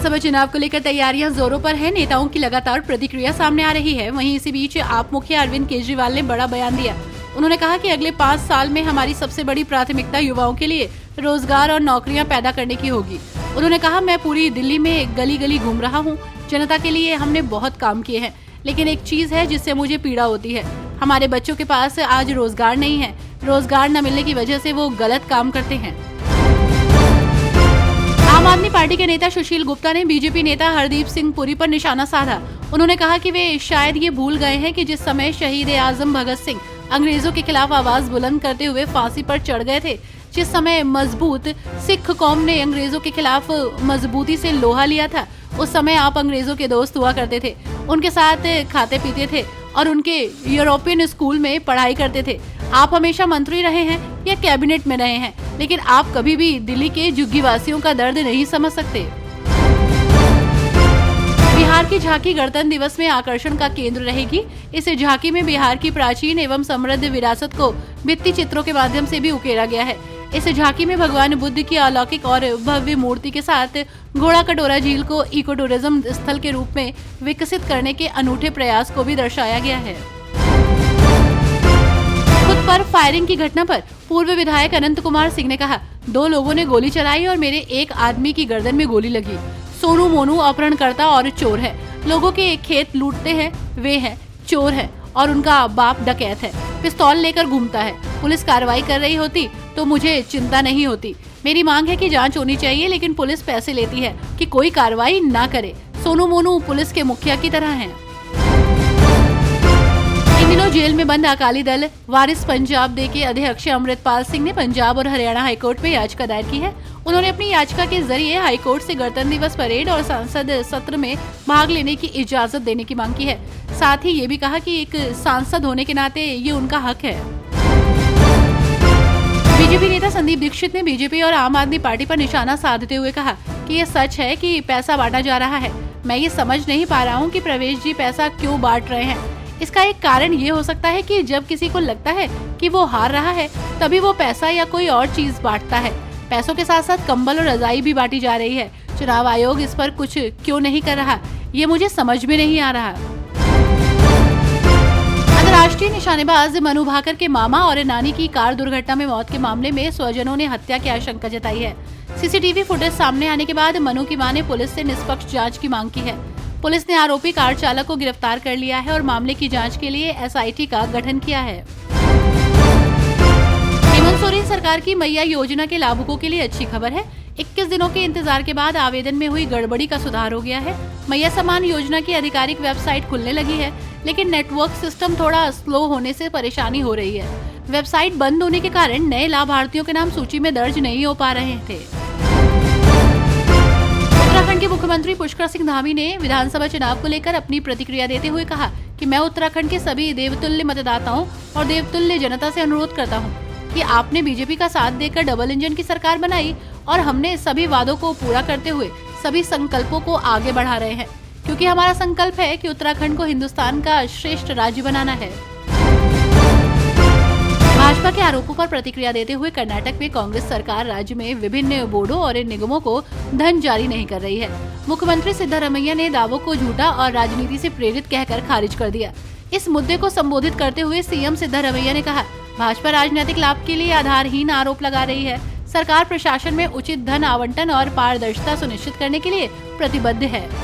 विधानसभा चुनाव को लेकर तैयारियां जोरों पर है। नेताओं की लगातार प्रतिक्रिया सामने आ रही है। वहीं इसी बीच आप मुखिया अरविंद केजरीवाल ने बड़ा बयान दिया। उन्होंने कहा कि अगले 5 साल में हमारी सबसे बड़ी प्राथमिकता युवाओं के लिए रोजगार और नौकरियां पैदा करने की होगी। उन्होंने कहा, मैं पूरी दिल्ली में गली गली घूम रहा हूँ। जनता के लिए हमने बहुत काम किए हैं, लेकिन एक चीज है जिससे मुझे पीड़ा होती है। हमारे बच्चों के पास आज रोजगार नहीं है। रोजगार न मिलने की वजह से वो गलत काम करते हैं। आम आदमी पार्टी के नेता सुशील गुप्ता ने बीजेपी नेता हरदीप सिंह पुरी पर निशाना साधा। उन्होंने कहा कि वे शायद ये भूल गए हैं कि जिस समय शहीद ए आजम भगत सिंह अंग्रेजों के खिलाफ आवाज बुलंद करते हुए फांसी पर चढ़ गए थे, जिस समय मजबूत सिख कौम ने अंग्रेजों के खिलाफ मजबूती से लोहा लिया था, उस समय आप अंग्रेजों के दोस्त हुआ करते थे, उनके साथ खाते पीते थे और उनके यूरोपियन स्कूल में पढ़ाई करते थे। आप हमेशा मंत्री रहे हैं या कैबिनेट में रहे हैं, लेकिन आप कभी भी दिल्ली के झुग्गी वासियों का दर्द नहीं समझ सकते। बिहार की झांकी गणतंत्र दिवस में आकर्षण का केंद्र रहेगी। इस झांकी में बिहार की प्राचीन एवं समृद्ध विरासत को भित्ति चित्रों के माध्यम से भी उकेरा गया है। इस झांकी में भगवान बुद्ध की अलौकिक और भव्य मूर्ति के साथ घोड़ा कटोरा झील को इको टूरिज्म स्थल के रूप में विकसित करने के अनूठे प्रयास को भी दर्शाया गया है। खुद पर फायरिंग की घटना पर पूर्व विधायक अनंत कुमार सिंह ने कहा, 2 लोगों ने गोली चलाई और मेरे एक आदमी की गर्दन में गोली लगी। सोनू मोनू अपहरणकर्ता और चोर है। लोगों के खेत लूटते हैं, वे हैं चोर हैं और उनका बाप डकैत है, पिस्तौल लेकर घूमता है। पुलिस कार्रवाई कर रही होती तो मुझे चिंता नहीं होती। मेरी मांग है कि जांच होनी चाहिए, लेकिन पुलिस पैसे लेती है कि कोई कार्रवाई ना करे। सोनू मोनू पुलिस के मुखिया की तरह हैं। इन दिनों जेल में बंद अकाली दल वारिस पंजाब दे के अध्यक्ष अमृतपाल सिंह ने पंजाब और हरियाणा हाईकोर्ट में याचिका दायर की है। उन्होंने अपनी याचिका के जरिए हाईकोर्ट से गणतंत्र दिवस परेड और संसद सत्र में भाग लेने की इजाजत देने की मांग की है। साथ ही ये भी कहा कि एक सांसद होने के नाते ये उनका हक है। बीजेपी नेता संदीप दीक्षित ने बीजेपी और आम आदमी पार्टी पर निशाना साधते हुए कहा कि ये सच है कि पैसा बांटा जा रहा है। मैं ये समझ नहीं पा रहा हूँ कि प्रवेश जी पैसा क्यों बांट रहे हैं। इसका एक कारण ये हो सकता है कि जब किसी को लगता है कि वो हार रहा है, तभी वो पैसा या कोई और चीज बांटता है। पैसों के साथ साथ कंबल और रजाई भी बांटी जा रही है। चुनाव आयोग इस पर कुछ क्यों नहीं कर रहा, ये मुझे समझ में नहीं आ रहा। अंतर्राष्ट्रीय निशानेबाज मनु भाकर के मामा और नानी की कार दुर्घटना में मौत के मामले में स्वजनों ने हत्या की आशंका जताई है। सीसीटीवी फुटेज सामने आने के बाद मनु की मां ने पुलिस से निष्पक्ष जांच की मांग की है। पुलिस ने आरोपी कार चालक को गिरफ्तार कर लिया है और मामले की जांच के लिए एसआईटी का गठन किया है। हेमंत सोरेन सरकार की मैया योजना के लाभुकों के लिए अच्छी खबर है। 21 दिनों के इंतजार के बाद आवेदन में हुई गड़बड़ी का सुधार हो गया है। मैया सम्मान योजना की आधिकारिक वेबसाइट खुलने लगी है, लेकिन नेटवर्क सिस्टम थोड़ा स्लो होने से परेशानी हो रही है। वेबसाइट बंद होने के कारण नए लाभार्थियों के नाम सूची में दर्ज नहीं हो पा रहे थे। उत्तराखंड के मुख्यमंत्री पुष्कर सिंह धामी ने विधानसभा चुनाव को लेकर अपनी प्रतिक्रिया देते हुए कहा कि मैं उत्तराखंड के सभी देवतुल्य मतदाताओं और देवतुल्य जनता से अनुरोध करता हूं कि आपने बीजेपी का साथ देकर डबल इंजन की सरकार बनाई और हमने सभी वादों को पूरा करते हुए सभी संकल्पों को आगे बढ़ा रहे हैं, क्योंकि हमारा संकल्प है कि उत्तराखंड को हिंदुस्तान का श्रेष्ठ राज्य बनाना है। भाजपा के आरोपों पर प्रतिक्रिया देते हुए कर्नाटक में कांग्रेस सरकार राज्य में विभिन्न बोर्डों और निगमों को धन जारी नहीं कर रही है। मुख्यमंत्री सिद्धारमैया ने दावों को झूठा और राजनीति से प्रेरित कहकर खारिज कर दिया। इस मुद्दे को संबोधित करते हुए सीएम सिद्धारमैया ने कहा, भाजपा राजनीतिक लाभ के लिए आधारहीन आरोप लगा रही है। सरकार प्रशासन में उचित धन आवंटन और पारदर्शिता सुनिश्चित करने के लिए प्रतिबद्ध है।